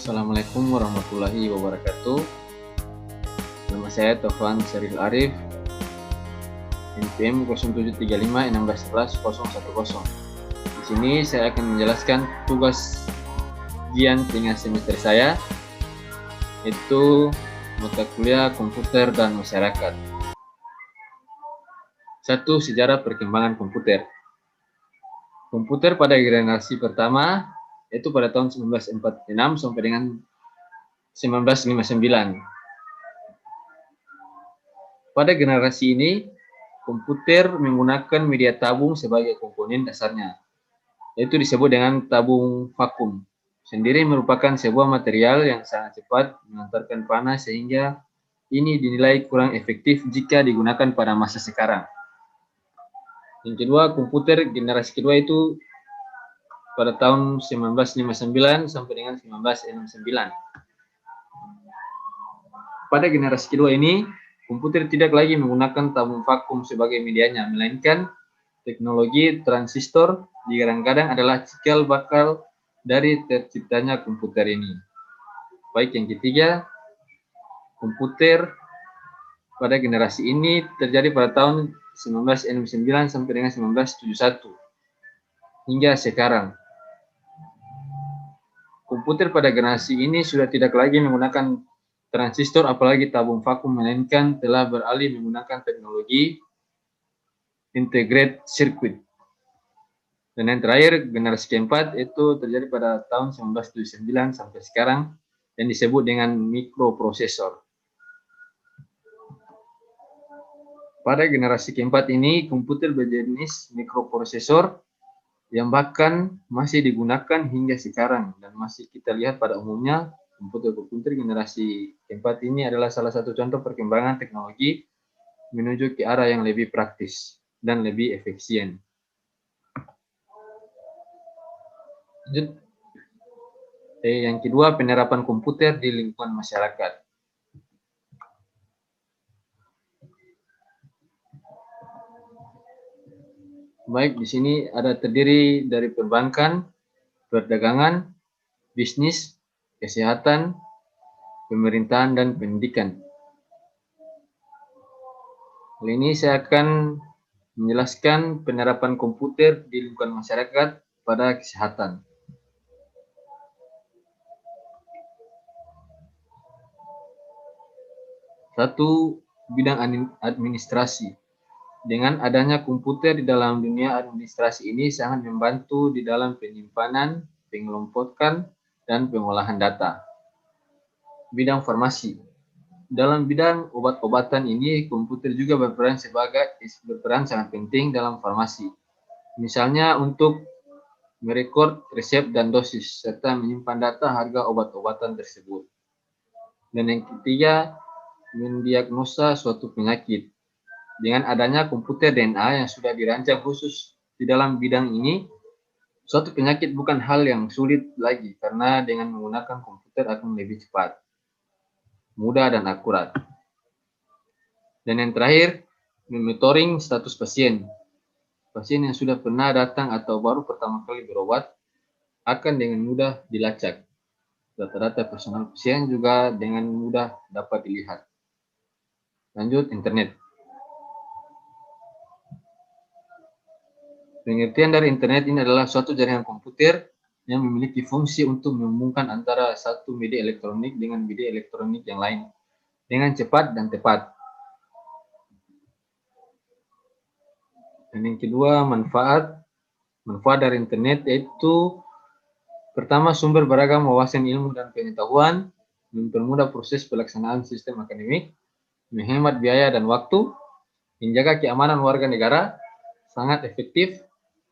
Assalamualaikum warahmatullahi wabarakatuh. Nama saya Taufan Syaril Arif, NPM 0735161110. Di sini saya akan menjelaskan tugas ujian tengah semester saya, yaitu mata kuliah komputer dan masyarakat. 1. Sejarah perkembangan komputer. Komputer pada generasi pertama, yaitu pada tahun 1946 sampai dengan 1959. Pada generasi ini, komputer menggunakan media tabung sebagai komponen dasarnya, yaitu disebut dengan tabung vakum. Sendiri merupakan sebuah material yang sangat cepat mengantarkan panas sehingga ini dinilai kurang efektif jika digunakan pada masa sekarang. Yang kedua, komputer generasi kedua itu pada tahun 1959 sampai dengan 1969. Pada generasi kedua ini, komputer tidak lagi menggunakan tabung vakum sebagai medianya, melainkan teknologi transistor kadang-kadang adalah cikal bakal dari terciptanya komputer ini. Baik, yang ketiga, komputer pada generasi ini terjadi pada tahun 1969 sampai dengan 1971 hingga sekarang. Komputer pada generasi ini sudah tidak lagi menggunakan transistor apalagi tabung vakum, melainkan telah beralih menggunakan teknologi integrated circuit. Dan yang terakhir, generasi keempat itu terjadi pada tahun 1979 sampai sekarang yang disebut dengan mikroprosesor. Pada generasi keempat ini, komputer berjenis mikroprosesor yang bahkan masih digunakan hingga sekarang dan masih kita lihat pada umumnya. Komputer generasi keempat ini adalah salah satu contoh perkembangan teknologi menuju ke arah yang lebih praktis dan lebih efisien. Yang kedua, penerapan komputer di lingkungan masyarakat. Baik, di sini ada terdiri dari perbankan, perdagangan, bisnis, kesehatan, pemerintahan, dan pendidikan. Kali ini saya akan menjelaskan penerapan komputer di lingkungan masyarakat pada kesehatan. Satu, bidang administrasi. Dengan adanya komputer di dalam dunia administrasi ini sangat membantu di dalam penyimpanan, pengelompokan, dan pengolahan data. Bidang farmasi. Dalam bidang obat-obatan ini, komputer juga berperan sangat penting dalam farmasi. Misalnya untuk merekod resep dan dosis, serta menyimpan data harga obat-obatan tersebut. Dan yang ketiga, mendiagnosa suatu penyakit. Dengan adanya komputer DNA yang sudah dirancang khusus di dalam bidang ini, suatu penyakit bukan hal yang sulit lagi karena dengan menggunakan komputer akan lebih cepat, mudah, dan akurat. Dan yang terakhir, monitoring status pasien. Pasien yang sudah pernah datang atau baru pertama kali berobat akan dengan mudah dilacak. Data-data personal pasien juga dengan mudah dapat dilihat. Lanjut, internet. Pengertian dari internet ini adalah suatu jaringan komputer yang memiliki fungsi untuk menghubungkan antara satu media elektronik dengan media elektronik yang lain dengan cepat dan tepat. Dan yang kedua, manfaat dari internet yaitu pertama, sumber beragam wawasan ilmu dan pengetahuan, mempermudah proses pelaksanaan sistem akademik, menghemat biaya dan waktu, menjaga keamanan warga negara, sangat efektif,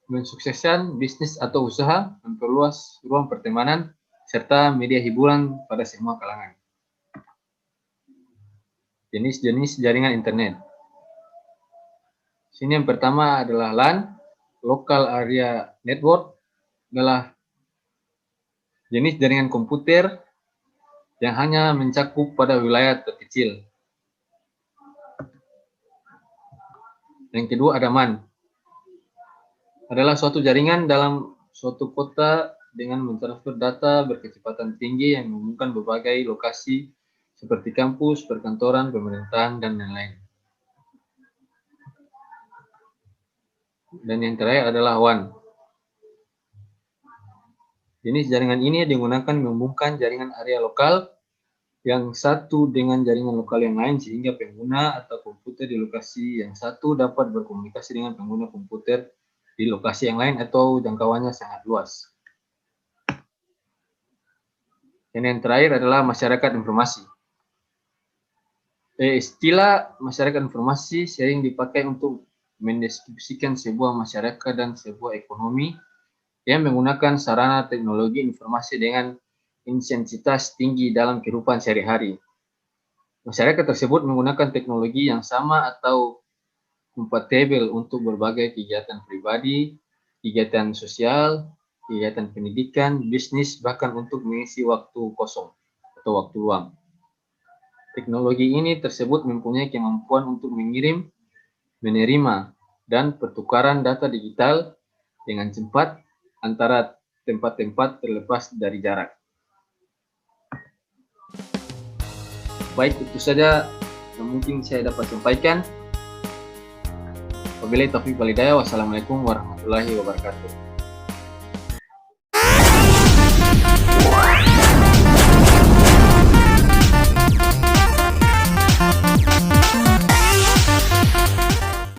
mensukseskan bisnis atau usaha, memperluas ruang pertemanan, serta media hiburan pada semua kalangan. Jenis-jenis jaringan internet. Sini yang pertama adalah LAN, Local Area Network, adalah jenis jaringan komputer yang hanya mencakup pada wilayah terkecil. Yang kedua ada MAN, adalah suatu jaringan dalam suatu kota dengan mentransfer data berkecepatan tinggi yang menghubungkan berbagai lokasi seperti kampus, perkantoran, pemerintahan, dan lain-lain. Dan yang terakhir adalah WAN. Jenis jaringan ini digunakan menghubungkan jaringan area lokal yang satu dengan jaringan lokal yang lain sehingga pengguna atau komputer di lokasi yang satu dapat berkomunikasi dengan pengguna komputer di lokasi yang lain atau jangkauannya sangat luas. Dan yang terakhir adalah masyarakat informasi. Istilah masyarakat informasi sering dipakai untuk mendeskripsikan sebuah masyarakat dan sebuah ekonomi yang menggunakan sarana teknologi informasi dengan intensitas tinggi dalam kehidupan sehari-hari. Masyarakat tersebut menggunakan teknologi yang sama atau kompatibel untuk berbagai kegiatan pribadi, kegiatan sosial, kegiatan pendidikan, bisnis, bahkan untuk mengisi waktu kosong atau waktu luang. Teknologi ini tersebut mempunyai kemampuan untuk mengirim, menerima, dan pertukaran data digital dengan cepat antara tempat-tempat terlepas dari jarak. Baik, itu saja yang mungkin saya dapat sampaikan. Wabillahi taufiq wal hidayah. Wassalamualaikum warahmatullahi wabarakatuh.